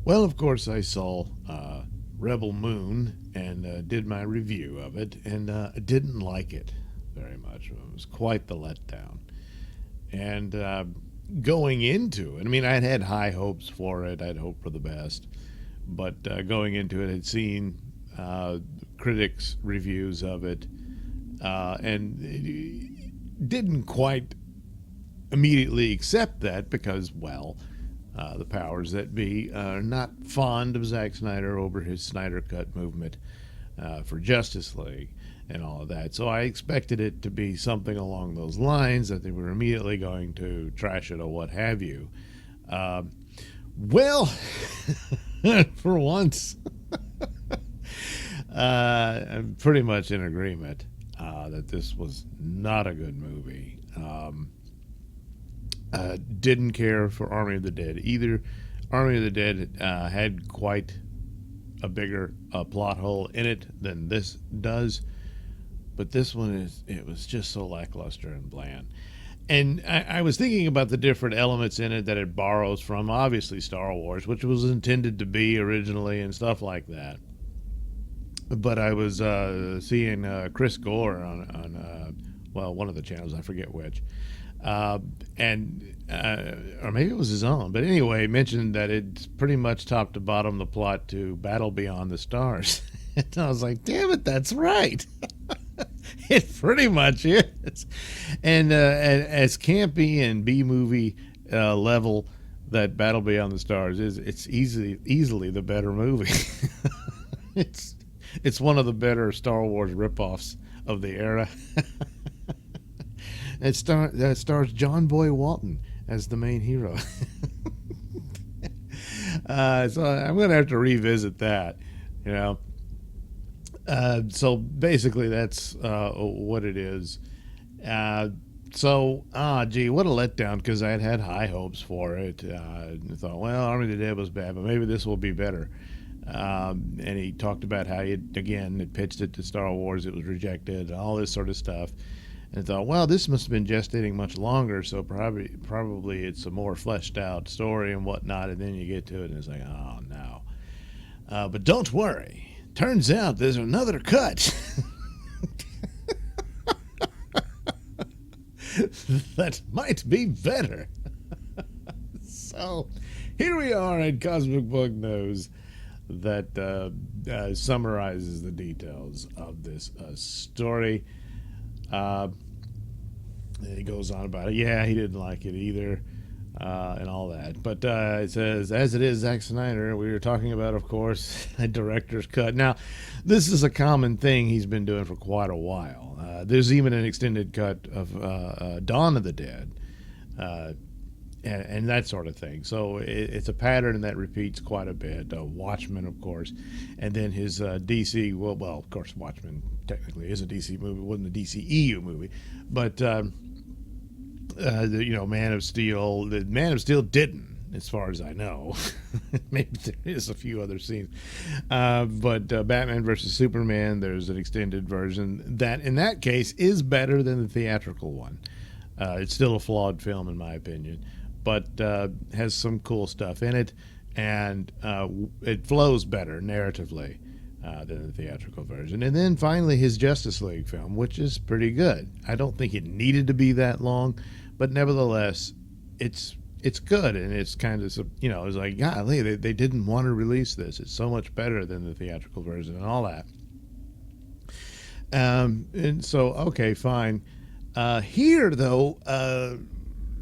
Well, of course, I saw Rebel Moon and did my review of it, and I didn't like it very much. It was quite the letdown. And going into it, I mean, I'd had high hopes for it. I'd hoped for the best. But going into it, I'd seen critics' reviews of it, and it didn't quite immediately accept that because, well, the powers that be are not fond of Zack Snyder over his Snyder Cut movement for Justice League and all of that. So I expected it to be something along those lines, that they were immediately going to trash it or what have you. Well, for once, I'm pretty much in agreement that this was not a good movie. Didn't care for Army of the Dead either. Army of the Dead had quite a bigger plot hole in it than this does, but this one it was just so lackluster and bland. And I was thinking about the different elements in it that it borrows from, obviously Star Wars, which was intended to be originally and stuff like that. But I was seeing Chris Gore on well, one of the channels, I forget which, and or maybe it was his own, but anyway, mentioned that it's pretty much top to bottom the plot to Battle Beyond the Stars. And I was like, damn it, that's right. It pretty much is. And as campy and B movie level that Battle Beyond the Stars is, it's easily the better movie. It's one of the better Star Wars ripoffs of the era. It stars John Boy Walton as the main hero. So I'm going to have to revisit that, you know. So basically that's what it is. Gee, what a letdown, because I had high hopes for it. I thought, well, Army of the Dead was bad, but maybe this will be better. And he talked about how he had pitched it to Star Wars, it was rejected, all this sort of stuff. And I thought, well, this must have been gestating much longer, so probably it's a more fleshed out story and whatnot. And then you get to it, and it's like, oh no. But don't worry. Turns out there's another cut that might be better. So here we are at Cosmic Book News that summarizes the details of this story. He goes on about it. Yeah, he didn't like it either, and all that. But it says, as it is, Zack Snyder, we were talking about, of course, a director's cut. Now, this is a common thing he's been doing for quite a while. There's even an extended cut of Dawn of the Dead, and that sort of thing. So it's a pattern that repeats quite a bit. Watchmen, of course, and then his DC. Well, of course, Watchmen technically is a DC movie. It wasn't a DCEU movie, but Man of Steel. The Man of Steel didn't, as far as I know. Maybe there is a few other scenes, but Batman versus Superman. There's an extended version that, in that case, is better than the theatrical one. It's still a flawed film, in my opinion, but has some cool stuff in it, and it flows better narratively than the theatrical version. And then finally his Justice League film, which is pretty good. I don't think it needed to be that long, but nevertheless, it's good, and it's kind of, it's like, golly, they didn't want to release this. It's so much better than the theatrical version and all that. And so, okay, fine. Here, though,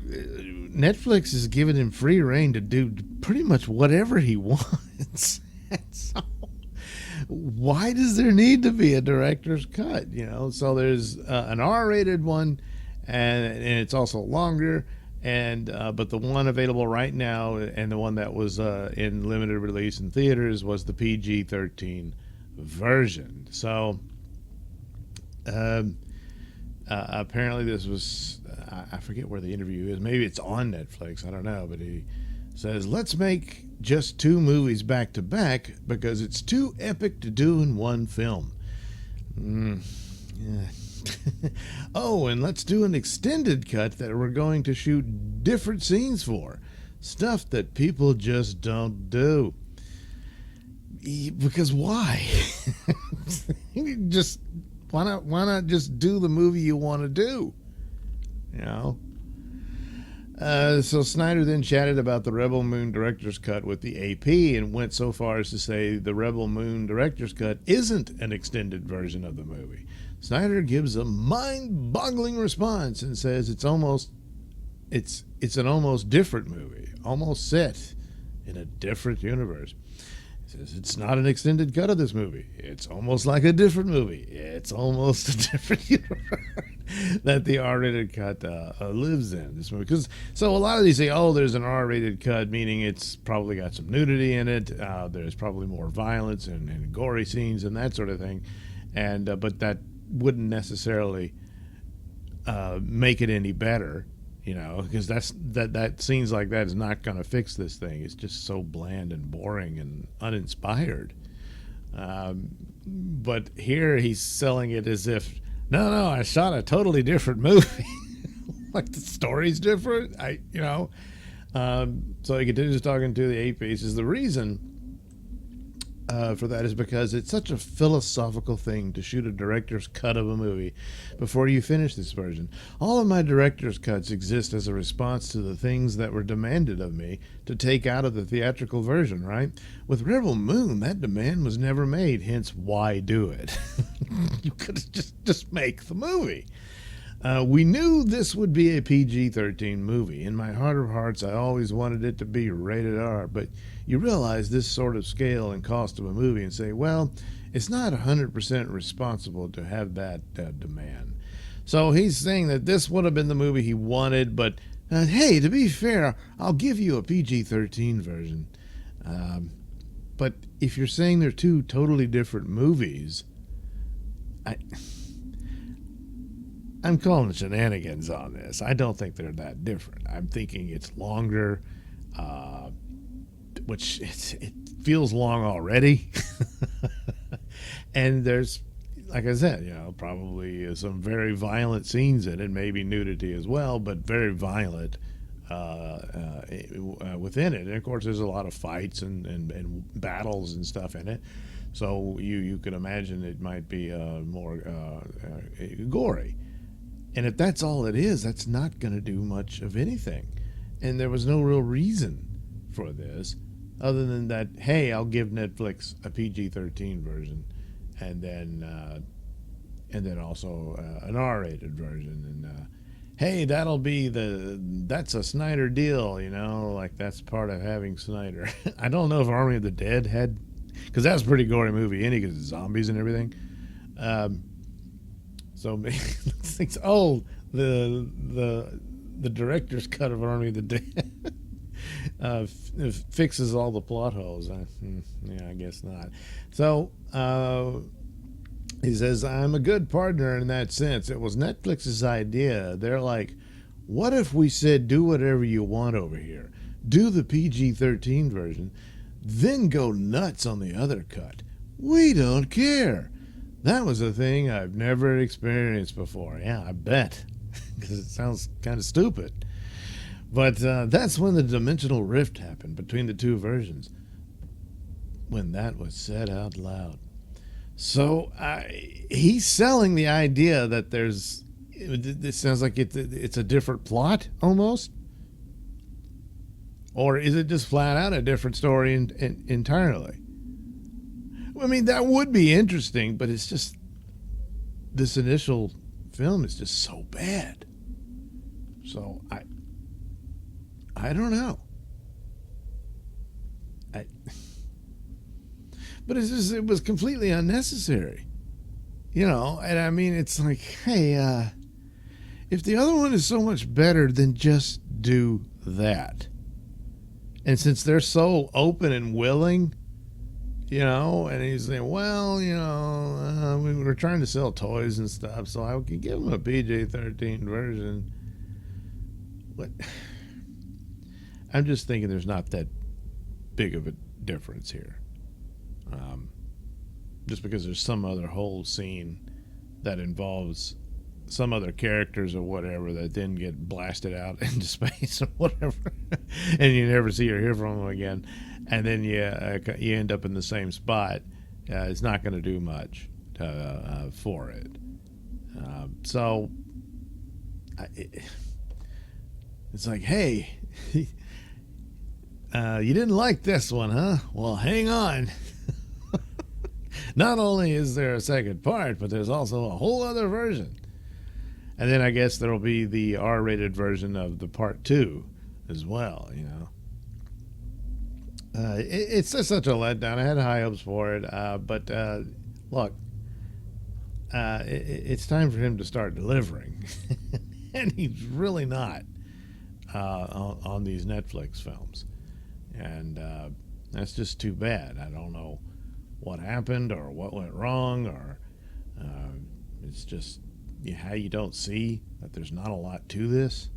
Netflix is giving him free reign to do pretty much whatever he wants. So, why does there need to be a director's cut? So there's an R-rated one, and it's also longer. And but the one available right now, and the one that was in limited release in theaters, was the PG-13 version. So apparently this was, I forget where the interview is. Maybe it's on Netflix. I don't know. But he says, let's make just 2 movies back to back because it's too epic to do in one film. Yeah. Oh, and let's do an extended cut that we're going to shoot different scenes for. Stuff that people just don't do. Because why? Just why not just do the movie you want to do? You know. So Snyder then chatted about the Rebel Moon director's cut with the AP and went so far as to say the Rebel Moon director's cut isn't an extended version of the movie. Snyder gives a mind-boggling response and says it's an almost different movie, almost set in a different universe. He says it's not an extended cut of this movie. It's almost like a different movie. It's almost a different universe that the R-rated cut lives in this movie. So a lot of these say, oh, there's an R-rated cut, meaning it's probably got some nudity in it. There's probably more violence and gory scenes and that sort of thing. And but that wouldn't necessarily make it any better, you know, because that scenes like that is not going to fix this thing. It's just so bland and boring and uninspired. But here he's selling it as if, no, I shot a totally different movie. Like the story's different. So he continues talking to the AP. He says the reason for that is because it's such a philosophical thing to shoot a director's cut of a movie before you finish this version. All of my director's cuts exist as a response to the things that were demanded of me to take out of the theatrical version, right? With Rebel Moon, that demand was never made, hence why do it? You could just make the movie. We knew this would be a PG-13 movie. In my heart of hearts, I always wanted it to be rated R, but you realize this sort of scale and cost of a movie and say, well, it's not 100% responsible to have that demand. So he's saying that this would have been the movie he wanted, but hey, to be fair, I'll give you a PG-13 version. But if you're saying they're two totally different movies, I'm calling shenanigans on this. I don't think they're that different. I'm thinking it's longer, which it feels long already. And there's, like I said, probably some very violent scenes in it, maybe nudity as well, but very violent within it. And of course, there's a lot of fights and battles and stuff in it. So you could imagine it might be more gory. And if that's all it is, that's not going to do much of anything. And there was no real reason for this other than that, hey, I'll give Netflix a PG-13 version and then also an R-rated version. And hey, that's a Snyder deal, like that's part of having Snyder. I don't know if Army of the Dead had, because that's a pretty gory movie anyway, because it's zombies and everything. So maybe thinks, oh, the director's cut of Army of the Dead fixes all the plot holes. Yeah, I guess not. So he says, I'm a good partner in that sense. It was Netflix's idea. They're like, what if we said do whatever you want over here? Do the PG-13 version, then go nuts on the other cut. We don't care. That was a thing I've never experienced before. Yeah, I bet, because it sounds kind of stupid. But that's when the dimensional rift happened between the two versions, when that was said out loud. So he's selling the idea that it sounds like it's a different plot almost. Or is it just flat out a different story entirely? I mean, that would be interesting, but it's just, this initial film is just so bad. So I don't know. But it was completely unnecessary, and I mean, it's like, hey, if the other one is so much better, then just do that. And since they're so open and willing, and he's saying, well, we were trying to sell toys and stuff, so I could give him a PG-13 version. But I'm just thinking there's not that big of a difference here. Just because there's some other whole scene that involves some other characters or whatever that then get blasted out into space or whatever, and you never see or hear from them again. and then you end up in the same spot, it's not going to do much for it. So it's like, hey, you didn't like this one, huh? Well, hang on. Not only is there a second part, but there's also a whole other version. And then I guess there'll be the R-rated version of the part 2 as well, you know. It's just such a letdown. I had high hopes for it, but look, it's time for him to start delivering. And he's really not on these Netflix films. And that's just too bad. I don't know what happened or what went wrong, or it's just how you don't see that there's not a lot to this.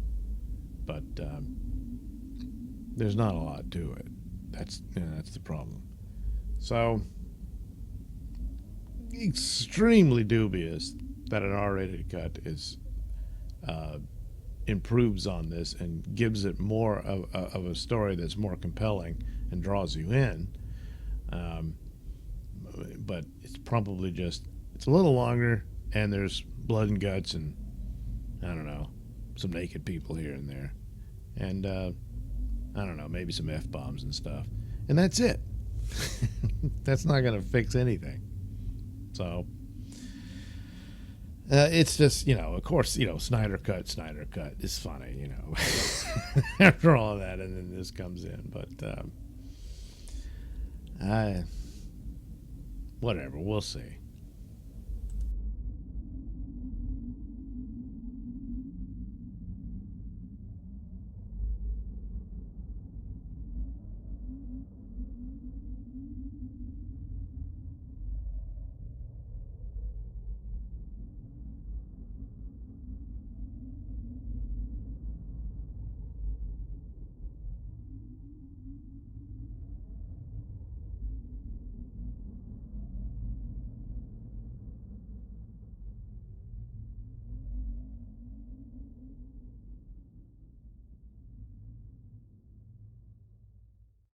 But there's not a lot to it. That's the problem. So extremely dubious that an R-rated cut is improves on this and gives it more of a story that's more compelling and draws you in. But it's probably it's a little longer, and there's blood and guts and, I don't know, some naked people here and there. And I don't know, maybe some F-bombs and stuff. And that's it. That's not going to fix anything. So it's just, of course, Snyder cut is funny, after all of that, and then this comes in. But whatever, we'll see.